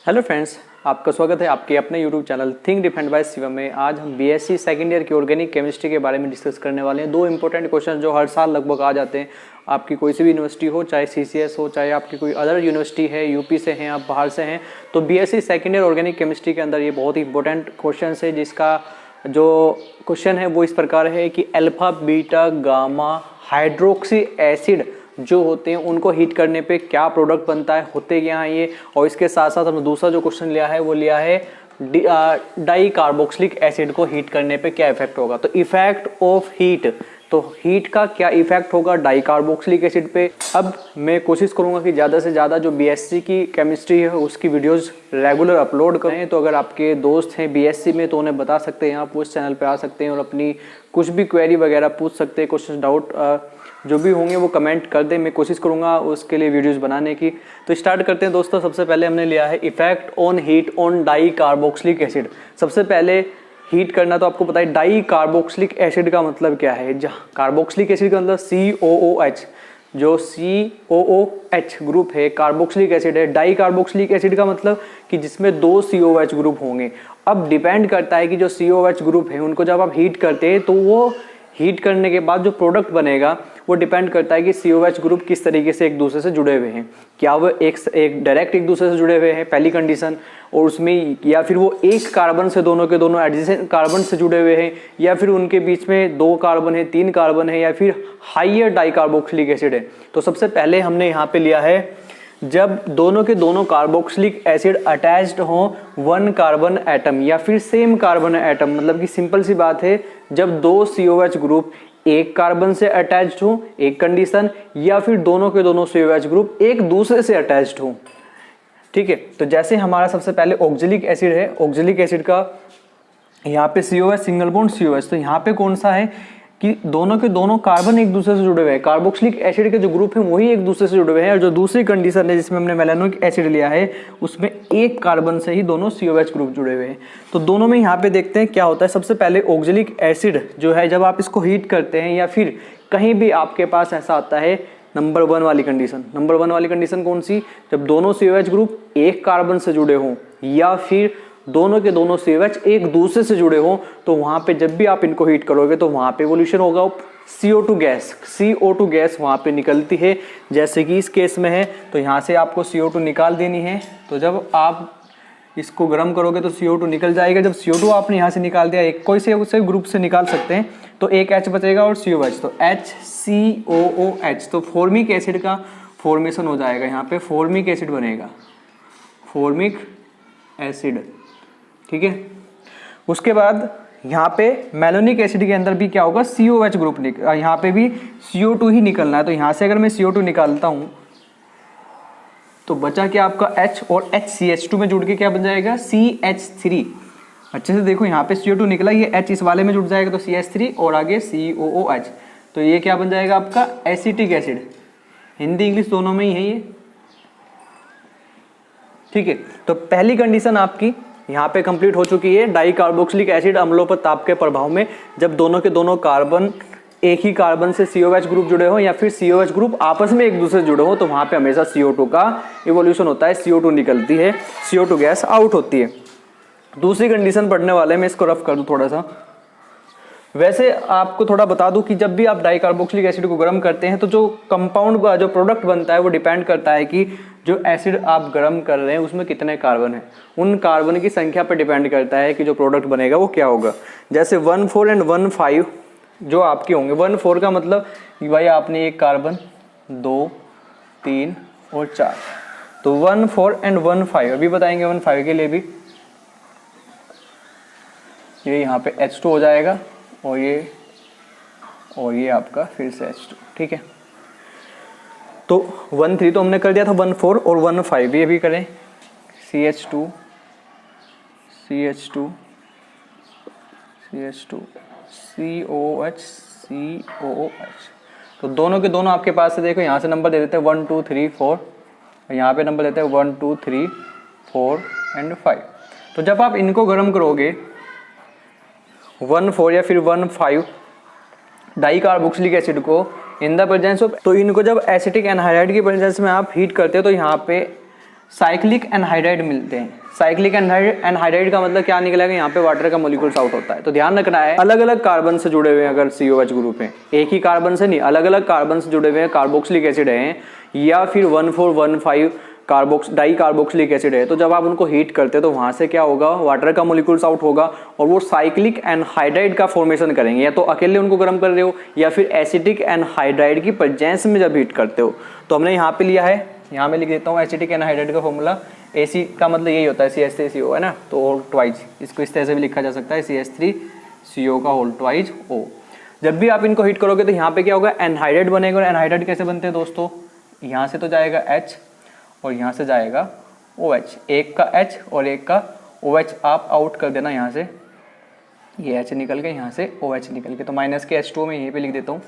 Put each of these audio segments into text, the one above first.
Hello friends, आपका स्वागत है आपके अपने YouTube channel Think Defend by Shivam में। आज हम बीएससी सेकेंड ईयर की ऑर्गेनिक केमिस्ट्री के बारे में डिस्कस करने वाले हैं। दो इंपॉर्टेंट क्वेश्चन जो हर साल लगभग आ जाते हैं। आपकी कोई सी भी यूनिवर्सिटी हो, चाहे सीसीएस हो, चाहे आपकी कोई अदर यूनिवर्सिटी है, यूपी से हैं, आप बाहर से हैं, तो BSc second year organic chemistry के अंदर ये बहुत ही इंपॉर्टेंट क्वेश्चन है, जिसका जो क्वेश्चन है वो इस प्रकार है कि alpha beta gamma hydroxy acid जो होते हैं उनको हीट करने पे क्या प्रोडक्ट बनता है, होते क्या हैं ये। और इसके साथ साथ हमने दूसरा जो क्वेश्चन लिया है वो लिया है डाई कार्बोक्सिलिक एसिड को हीट करने पे क्या इफेक्ट होगा। तो इफेक्ट ऑफ हीट, तो हीट का क्या इफेक्ट होगा डाई कार्बोक्सिलिक एसिड पे। अब मैं कोशिश करूंगा कि ज़्यादा से ज़्यादा जो बीएससी की केमिस्ट्री है उसकी वीडियोस रेगुलर अपलोड करें। तो अगर आपके दोस्त हैं बीएससी में तो उन्हें बता सकते हैं, आप उस चैनल पे आ सकते हैं और अपनी कुछ भी क्वेरी वगैरह पूछ सकते हैं। क्वेश्चन डाउट जो भी होंगे वो कमेंट कर दें, मैं कोशिश करूंगा उसके लिए वीडियोस बनाने की। तो स्टार्ट करते हैं दोस्तों। सबसे पहले हमने लिया है effect on heat on di carboxylic acid. सबसे पहले हीट करना तो आपको पता है डाई कार्बोक्सिलिक एसिड का मतलब क्या है। जहाँ कार्बोक्सिलिक एसिड का मतलब COOH, जो COOH ग्रुप है कार्बोक्सिलिक एसिड है। डाई कार्बोक्सिलिक एसिड का मतलब कि जिसमें दो COH ग्रुप होंगे। अब डिपेंड करता है कि जो COH ग्रुप है उनको जब आप हीट करते हैं तो वो हीट करने के बाद जो प्रोडक्ट बनेगा वो डिपेंड करता है कि COH ग्रुप किस तरीके से एक दूसरे से जुड़े हुए हैं। क्या वो एक डायरेक्ट एक दूसरे से जुड़े हुए हैं, पहली कंडीशन, और उसमें या फिर वो एक कार्बन से दोनों के दोनों एडजेसेंट कार्बन से जुड़े हुए हैं, या फिर उनके बीच में दो कार्बन है, तीन कार्बन है, या फिर हाइयर डाई कार्बोक्सिलिक एसिड है। तो सबसे पहले हमने यहाँ पे लिया है जब दोनों के दोनों कार्बोक्सिलिक एसिड अटैच्ड हो वन कार्बन एटम या फिर सेम कार्बन एटम। मतलब कि सिंपल सी बात है, जब दो COH ग्रुप एक कार्बन से अटैच्ड हो एक कंडीशन, या फिर दोनों के दोनों COH ग्रुप एक दूसरे से अटैच्ड हो। ठीक है, तो जैसे हमारा सबसे पहले ऑक्जेलिक एसिड है, ऑक्जेलिक एसिड का यहाँ पे COH सिंगल बॉन्ड COH, तो यहाँ पे कौन सा है कि दोनों के दोनों कार्बन एक दूसरे से जुड़े हुए हैं। कार्बोक्सिलिक एसिड के जो ग्रुप है वही एक दूसरे से जुड़े हुए हैं। और जो दूसरी कंडीशन है जिसमें हमने मेलानोइक एसिड लिया है उसमें एक कार्बन से ही दोनों COH ग्रुप जुड़े हुए हैं। तो दोनों में यहाँ पे देखते हैं क्या होता है। सबसे पहले ऑक्जेलिक एसिड जो है जब आप इसको हीट करते हैं या फिर कहीं भी आपके पास ऐसा आता है नंबर वन वाली कंडीशन। नंबर वन वाली कंडीशन कौन सी, जब दोनों COH ग्रुप एक कार्बन से जुड़े हों या फिर दोनों के दोनों COH एक दूसरे से जुड़े हों, तो वहां पे जब भी आप इनको हीट करोगे तो वहां पे इवोल्यूशन होगा CO2 गैस। CO2 गैस वहां पे निकलती है, जैसे कि इस केस में है। तो यहाँ से आपको CO2 निकाल देनी है। तो जब आप इसको गर्म करोगे तो CO2 निकल जाएगा। जब CO2 आपने यहाँ से निकाल दिया, एक कोई से उसे ग्रुप से निकाल सकते हैं, तो एक H बचेगा और COH, तो HCOOH। तो फॉर्मिक एसिड का फॉर्मेशन हो जाएगा, यहाँ पे फॉर्मिक एसिड बनेगा, फॉर्मिक एसिड। ठीक है, उसके बाद यहाँ पे मेलानोइक एसिड के अंदर भी क्या होगा, COH ग्रुप यहाँ पे भी CO2 ही निकलना है। तो यहाँ से अगर मैं CO2 निकालता हूँ तो बचा क्या आपका H, और HCH2 में जुड़ के क्या बन जाएगा CH3। अच्छे से देखो, यहाँ पे CO2 निकला, ये H इस वाले में जुड़ जाएगा तो CH3 और आगे COOH। तो ये क्या बन जाएगा आपका एसिटिक एसिड। हिंदी इंग्लिश दोनों में ही है ये। ठीक है, तो पहली कंडीशन आपकी यहाँ पे कंप्लीट हो चुकी है। डाई कार्बोक्सिलिक एसिड अम्लों पर ताप के प्रभाव में जब दोनों के दोनों कार्बन एक ही कार्बन से COH ग्रुप जुड़े हो या फिर COH ग्रुप आपस में एक दूसरे से जुड़े हो, तो वहां पे हमेशा CO2 का इवोल्यूशन होता है, CO2 निकलती है, CO2 गैस आउट होती है। दूसरी कंडीशन पढ़ने वाले, मैं इसको रफ कर दूं थोड़ा सा। वैसे आपको थोड़ा बता दूं कि जब भी आप डाई कार्बोक्सिलिक एसिड को गर्म करते हैं तो जो कंपाउंड जो प्रोडक्ट बनता है वो डिपेंड करता है कि जो एसिड आप गर्म कर रहे हैं उसमें कितने कार्बन है। उन कार्बन की संख्या पर डिपेंड करता है कि जो प्रोडक्ट बनेगा वो क्या होगा। जैसे 1,4 एंड 1,5 जो आपके होंगे, 1,4 का मतलब कि भाई आपने एक कार्बन 2, 3 और 4, तो 1,4 एंड 1,5 अभी बताएंगे। 1,5 के लिए भी ये यहाँ पे H2 हो जाएगा और ये आपका फिर से H2। ठीक है, तो 1,3 तो हमने कर दिया था, 1,4 और 1,5 ये भी करें। CH2 CH2 CH2 COOH COOH। तो दोनों के दोनों आपके पास से देखो, यहाँ से नंबर दे देते हैं 1 2 3 4, यहाँ पे नंबर देते हैं 1 2 3 4 एंड 5। तो जब आप इनको गर्म करोगे 1,4 या फिर 1,5 डाई कार्बोक्सिलिक एसिड को इन द प्रेजेंस ऑफ, तो इनको जब एसिटिक एनहाइड्राइड की प्रेजेंस में आप हीट करते हो तो यहाँ पे साइक्लिक एनहाइड्राइड मिलते हैं। साइक्लिक एनहाइड्राइड का मतलब क्या निकलेगा, यहाँ पे वाटर का मॉलिक्यूल्स आउट होता है। तो ध्यान रखना है, अलग अलग कार्बन से जुड़े हुए हैं अगर COH ग्रुप है, एक ही कार्बन से नहीं, अलग अलग कार्बन से जुड़े हुए हैं, कार्बोक्सिलिक एसिड है या फिर 1415 डाई कार्बोक्सिलिक एसिड है, तो जब आप उनको हीट करते हैं तो वहां से क्या होगा, वाटर का मॉलिक्यूल्स आउट होगा और वो साइक्लिक एनहाइड्राइड का फॉर्मेशन करेंगे। या तो अकेले उनको गर्म कर रहे हो या फिर एसिटिक एनहाइड्राइड की प्रेजेंस में जब हीट करते हो। तो हमने यहाँ पे लिया है, यहाँ मैं लिख देता हूँ एसिटिक एनहाइड्राइड का फॉर्मूला। AC का मतलब यही होता है CH3CO है ना, तो होल ट्वाइज, इसको इस तरह से भी लिखा जा सकता है CH3CO का होल ट्वाइज O। जब भी आप इनको हीट करोगे तो यहाँ पे क्या होगा, एनहाइड्राइड बनेगा। और एनहाइड्राइड कैसे बनते हैं दोस्तों, यहाँ से तो जाएगा H और यहाँ से जाएगा OH, एक का H और एक का OH आप आउट कर देना यहाँ से, ये H निकल के यहाँ से OH निकल के, तो माइनस के H2 में यहीं पे लिख देता हूँ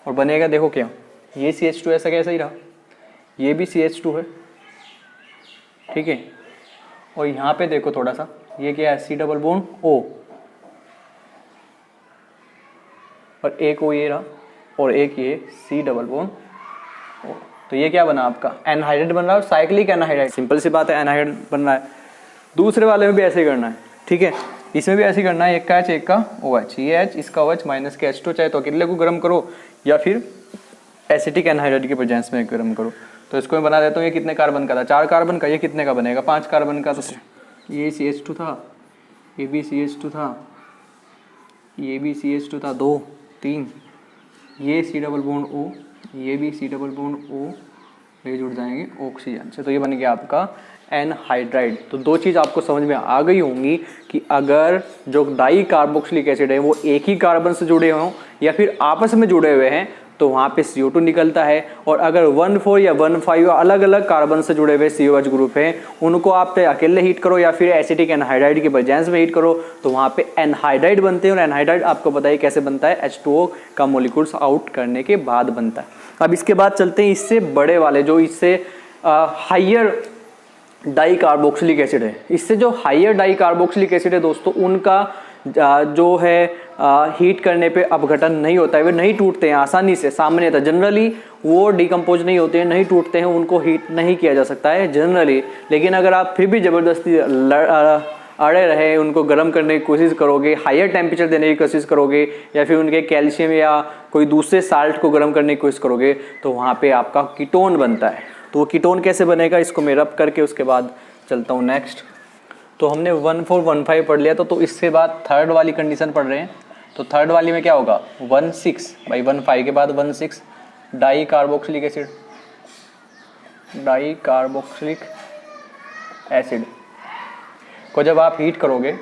और बनेगा देखो क्या, ये CH2 ऐसा कैसा ही रहा, ये भी CH2 है, ठीक है। और यहाँ पे देखो थोड़ा सा, ये क्या है, C डबल बॉन्ड O और एक O ये रहा और एक ये C डबल बॉन्ड O। तो ये क्या बना आपका, एनहाइड्राइड बन रहा है, साइक्लिक एनहाइड्राइड, सिंपल सी बात है, एनहाइड्राइड बन रहा है। दूसरे वाले में भी ऐसे ही करना है, ठीक है, इसमें भी ऐसे ही करना है, एक का H एक का OH, ये H इसका OH माइनस के H2, चाहे तो अकेले को गर्म करो या फिर एसिटिक एनहाइड्राइड के प्रेजेंस में गर्म करो। तो इसको मैं बना देता हूँ, ये कितने कार्बन का था, 4 कार्बन का, ये कितने का बनेगा, 5 कार्बन का। तो ये CH2 था, ये भी CH2 था, ये भी CH2 था, 2 3, ये C डबल बॉन्ड O, ये भी C डबल बॉन्ड O, ये जुड़ जाएंगे ऑक्सीजन से, तो ये बन गया आपका एनहाइड्राइड। तो दो चीज़ आपको समझ में आ गई होंगी कि अगर जो डाई कार्बोक्सिलिक एसिड है वो एक ही कार्बन से जुड़े हों या फिर आपस में जुड़े हुए हैं तो वहाँ पे CO2 निकलता है। और अगर 14 या 15 अलग अलग कार्बन से जुड़े हुए COH ग्रुप हैं, उनको आप अकेले हीट करो या फिर एसिटिक एनहाइड्राइड की प्रेजेंस में हीट करो तो वहाँ पे एनहाइड्राइड बनते हैं। और एनहाइड्राइड आपको बताइए कैसे बनता है, H2O का मॉलिक्यूल्स आउट करने के बाद बनता है। अब इसके बाद चलते हैं इससे बड़े वाले, जो इससे हाइयर डाई कार्बोक्सिलिक एसिड है। इससे जो हाइयर डाई कार्बोक्सिलिक एसिड है दोस्तों, उनका जो है हीट करने पे अपघटन नहीं होता है, वे नहीं टूटते हैं आसानी से, सामान्यतः जनरली वो डिकम्पोज नहीं होते हैं, नहीं टूटते हैं, उनको हीट नहीं किया जा सकता है जनरली। लेकिन अगर आप फिर भी ज़बरदस्ती अड़े रहे, उनको गर्म करने की कोशिश करोगे, हायर टेम्परेचर देने की कोशिश करोगे या फिर उनके कैल्शियम या कोई दूसरे साल्ट को गर्म करने की कोशिश करोगे तो वहाँ पे आपका कीटोन बनता है। तो वो कीटोन कैसे बनेगा, इसको मैं रब करके उसके बाद चलता हूँ नेक्स्ट। तो हमने 1415 पढ़ लिया, तो इसके बाद थर्ड वाली कंडीशन पढ़ रहे हैं। तो थर्ड वाली में क्या होगा, 16 के बाद 16 di carboxylic acid, di carboxylic acid को जब आप हीट करोगे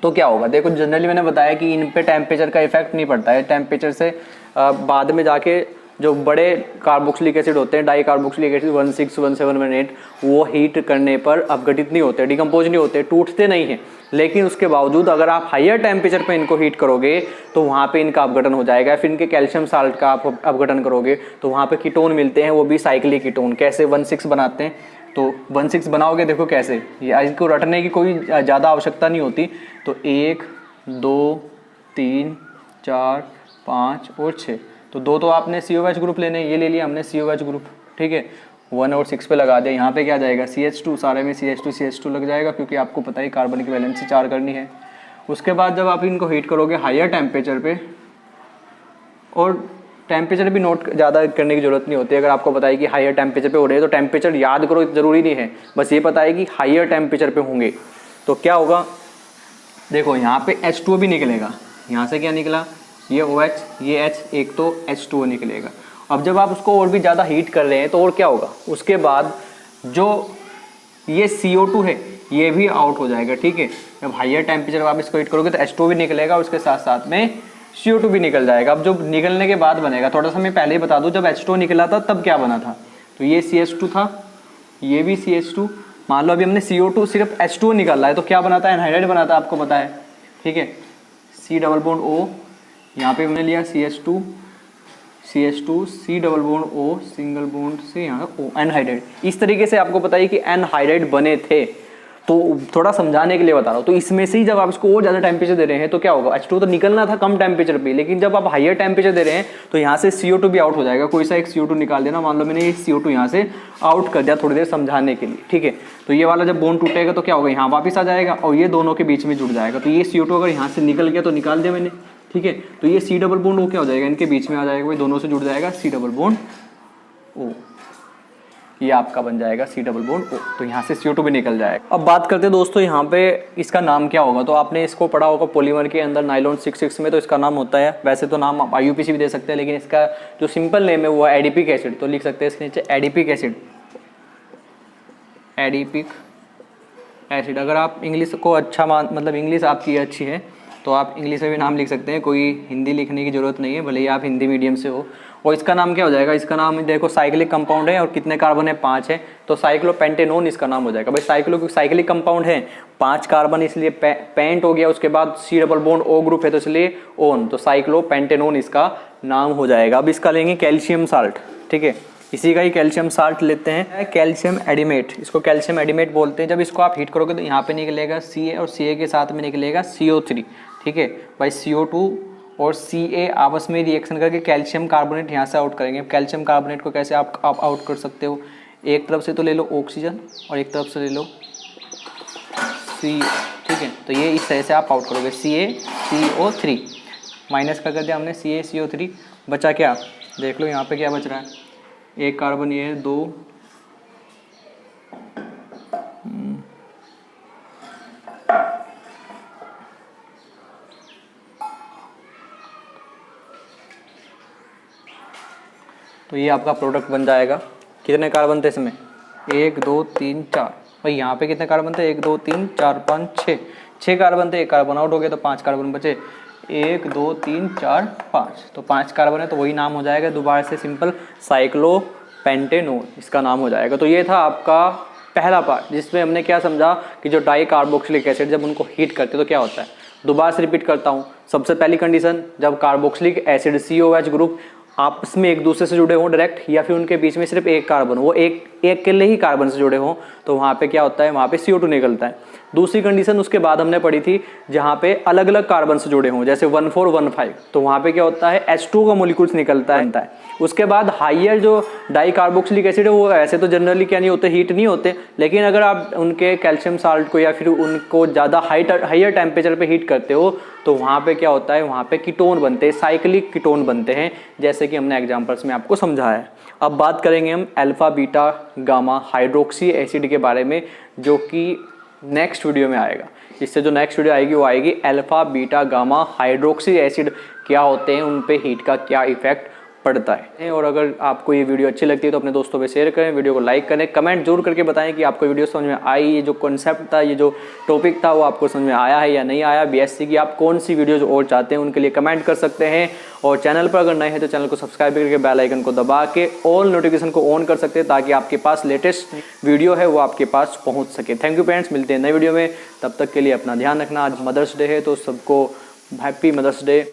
तो क्या होगा, देखो जनरली मैंने बताया कि इन पे टेम्परेचर का इफेक्ट नहीं पड़ता है, टेम्परेचर से बाद में जाके जो बड़े कार्बोक्सिलिक एसिड होते हैं, डाई कार्बोक्सिलिक एसिड 16, 17, 18, वो हीट करने पर अपघटित नहीं होते, डिकम्पोज नहीं होते, टूटते नहीं हैं। लेकिन उसके बावजूद अगर आप हायर टेम्परेचर पे इनको हीट करोगे तो वहाँ पे इनका अपघटन हो जाएगा। फिर इनके कैल्शियम साल्ट का आप अपघटन करोगे तो वहाँ पे कीटोन मिलते हैं, वो भी साइक्लिक कीटोन। कैसे 16 बनाते हैं, तो 16 बनाओगे देखो कैसे, ये इसको रटने की कोई ज़्यादा आवश्यकता नहीं होती। तो 1 2 3 4 5 और 6, तो 2 तो आपने COH ग्रुप लेने, ये ले लिया हमने COH ग्रुप, ठीक है, 1 और 6 पे लगा दिया। यहाँ पे क्या जाएगा, CH2, सारे में CH2 लग जाएगा क्योंकि आपको पता है कार्बन की वैलेंसी 4 करनी है। उसके बाद जब आप इनको हीट करोगे हायर टेम्परेचर पे, और टेम्परेचर भी नोट ज़्यादा करने की जरूरत नहीं होती। अगर आपको पता है कि हायर टेम्परेचर पे हो रहे हैं तो टेम्परेचर याद करो, ज़रूरी नहीं है, बस ये पता है कि हायर टेम्परेचर पे होंगे। तो क्या होगा, देखो यहाँ पे H2O भी निकलेगा, यहाँ से क्या निकला, ये OH, ये H, एक तो H2O निकलेगा। अब जब आप उसको और भी ज़्यादा हीट कर रहे हैं तो और क्या होगा, उसके बाद जो ये CO2 है ये भी आउट हो जाएगा, ठीक है। जब हायर टेम्परेचर आप इसको हीट करोगे तो H2O भी निकलेगा, उसके साथ साथ में CO2 भी निकल जाएगा। अब जो निकलने के बाद बनेगा, थोड़ा सा मैं पहले ही बता दूं, जब H2O निकला था तब क्या बना था, तो ये CH2 था, ये भी CH2। मान लो अभी हमने CO2 सिर्फ H2O निकाला है तो क्या बना था, एनहाइड्राइड बना था, आपको पता है, ठीक है। C डबल बॉन्ड O, यहाँ पे हमने लिया CH2, C double bond O, single bond से यहाँ O, एनहाइड्राइड। इस तरीके से आपको पता है कि एनहाइड्राइड बने थे। तो थोड़ा समझाने के लिए बता रहा हूँ। तो इसमें से ही जब आप इसको और ज़्यादा टेम्परेचर दे रहे हैं तो क्या होगा, H2 तो निकलना था कम टेम्परेचर पे, लेकिन जब आप हाईयर टेम्परेचर दे रहे हैं तो यहाँ से CO2 भी आउट हो जाएगा। कोई सा एक CO2 निकाल देना, मान लो मैंने ये CO2 यहाँ से आउट कर दिया थोड़ी देर समझाने के लिए, ठीक है। तो ये वाला जब बॉन्ड टूटेगा तो क्या होगा, यहाँ वापस आ जाएगा और ये दोनों के बीच में जुड़ जाएगा। तो ये CO2 अगर यहाँ से निकल गया तो निकाल दिया मैंने, ठीक है। तो ये C डबल बॉन्ड वो क्या हो जाएगा, इनके बीच में आ जाएगा, वही दोनों से जुड़ जाएगा C डबल बॉन्ड O। ये आपका बन जाएगा C डबल बॉन्ड O। तो यहाँ से CO2 भी निकल जाएगा। अब बात करते हैं दोस्तों यहाँ पे इसका नाम क्या होगा। तो आपने इसको पढ़ा होगा पॉलीमर के अंदर नाइलॉन 66 में, तो इसका नाम होता है, वैसे तो नाम आप IUPAC भी दे सकते हैं, लेकिन इसका जो सिंपल नेम है वो है एडिपिक एसिड। तो लिख सकते हैं इसके नीचे एडिपिक एसिड, एडिपिक एसिड। अगर आप इंग्लिश को अच्छा मतलब इंग्लिश आपकी अच्छी है तो आप इंग्लिश में भी नाम लिख सकते हैं, कोई हिंदी लिखने की ज़रूरत नहीं है, भले ही आप हिंदी मीडियम से हो। और इसका नाम क्या हो जाएगा, इसका नाम देखो साइक्लिक कंपाउंड है और कितने कार्बन है, 5 है, तो साइक्लोपेंटेनोन इसका नाम हो जाएगा। भाई साइक्लिक कंपाउंड है, 5 कार्बन, इसलिए पेंट हो गया, उसके बाद C double bond O group है तो इसलिए ओन, तो साइक्लोपेंटेनोन इसका नाम हो जाएगा। अब इसका लेंगे कैल्शियम साल्ट, ठीक है, इसी का ही कैल्शियम साल्ट लेते हैं, कैल्शियम एडिमेट, इसको कैल्शियम एडिमेट बोलते हैं। जब इसको आप हीट करोगे तो यहाँ पे निकलेगा Ca और Ca के साथ में निकलेगा CO3, ठीक है भाई। CO2 और Ca आपस में रिएक्शन करके कैल्शियम कार्बोनेट यहाँ से आउट करेंगे। कैल्शियम कार्बोनेट को कैसे आप आउट कर सकते हो, एक तरफ से तो ले लो ऑक्सीजन और एक तरफ से ले लो C, ठीक है। तो ये इस तरह से आप आउट करोगे, CaCO3 माइनस का कर दिया हमने, CaCO3, बचा क्या, देख लो यहाँ पे क्या बच रहा है, एक कार्बन ये है, 2, तो ये आपका प्रोडक्ट बन जाएगा। कितने कार्बन थे इसमें, 1 2 3 4, भाई यहाँ पे कितने कार्बन थे, 1 2 3 4 5 6 कार्बन थे, एक कार्बन आउट हो गया तो 5 कार्बन बचे, 1 2 3 4 5, तो 5 कार्बन है तो वही नाम हो जाएगा दोबारा से सिंपल साइक्लोपेंटेनोन इसका नाम हो जाएगा। तो ये था आपका पहला पार्ट जिसमें हमने क्या समझा कि जो डाई कार्बोक्सिलिक एसिड जब उनको हीट करते हैं तो क्या होता है। दोबारा से रिपीट करता हूँ, सबसे पहली कंडीशन, जब कार्बोक्सिलिक एसिड COH ग्रुप आपस में एक दूसरे से जुड़े हों डायरेक्ट, या फिर उनके बीच में सिर्फ एक कार्बन, वो एक अकेले ही कार्बन से जुड़े हों, तो वहाँ पे क्या होता है, वहाँ पे CO2 निकलता है। दूसरी कंडीशन उसके बाद हमने पढ़ी थी जहाँ पे अलग अलग कार्बन से जुड़े हों, जैसे 1,4,1,5, तो वहाँ पे क्या होता है, H2 का मोलिक्यूल्स निकलता है। उसके बाद हाइयर जो डाई कार्बोक्सिलिक एसिड है वो ऐसे तो जनरली क्या नहीं होते, हीट नहीं होते, लेकिन अगर आप उनके कैल्शियम साल्ट को या फिर उनको ज़्यादा हाइयर टेम्परेचर पे हीट करते हो तो वहाँ पे क्या होता है, वहाँ पे कीटोन बनते हैं, साइक्लिक कीटोन बनते हैं, जैसे कि हमने एग्जांपल्स में आपको समझाया है। अब बात करेंगे हम alpha beta gamma hydroxy acid के बारे में, जो कि नेक्स्ट वीडियो में आएगा। इससे जो नेक्स्ट वीडियो आएगी वो आएगी alpha beta gamma hydroxy acid क्या होते हैं, उन पे हीट का क्या इफेक्ट पड़ता है। और अगर आपको ये वीडियो अच्छी लगती है तो अपने दोस्तों पे शेयर करें, वीडियो को लाइक करें, कमेंट जरूर करके बताएं कि आपको वीडियो समझ में आई, ये जो कॉन्सेप्ट था, ये जो टॉपिक था वो आपको समझ में आया है या नहीं आया। BSc की आप कौन सी वीडियोज और चाहते हैं उनके लिए कमेंट कर सकते हैं। और चैनल पर अगर नए हैं तो चैनल को सब्सक्राइब करके बेल आइकन को दबा के ऑल नोटिफिकेशन को ऑन कर सकते हैं, ताकि आपके पास लेटेस्ट वीडियो है वो आपके पास पहुँच सके। थैंक यू फ्रेंड्स, मिलते हैं नए वीडियो में, तब तक के लिए अपना ध्यान रखना। आज मदर्स डे है तो सबको हैप्पी मदर्स डे।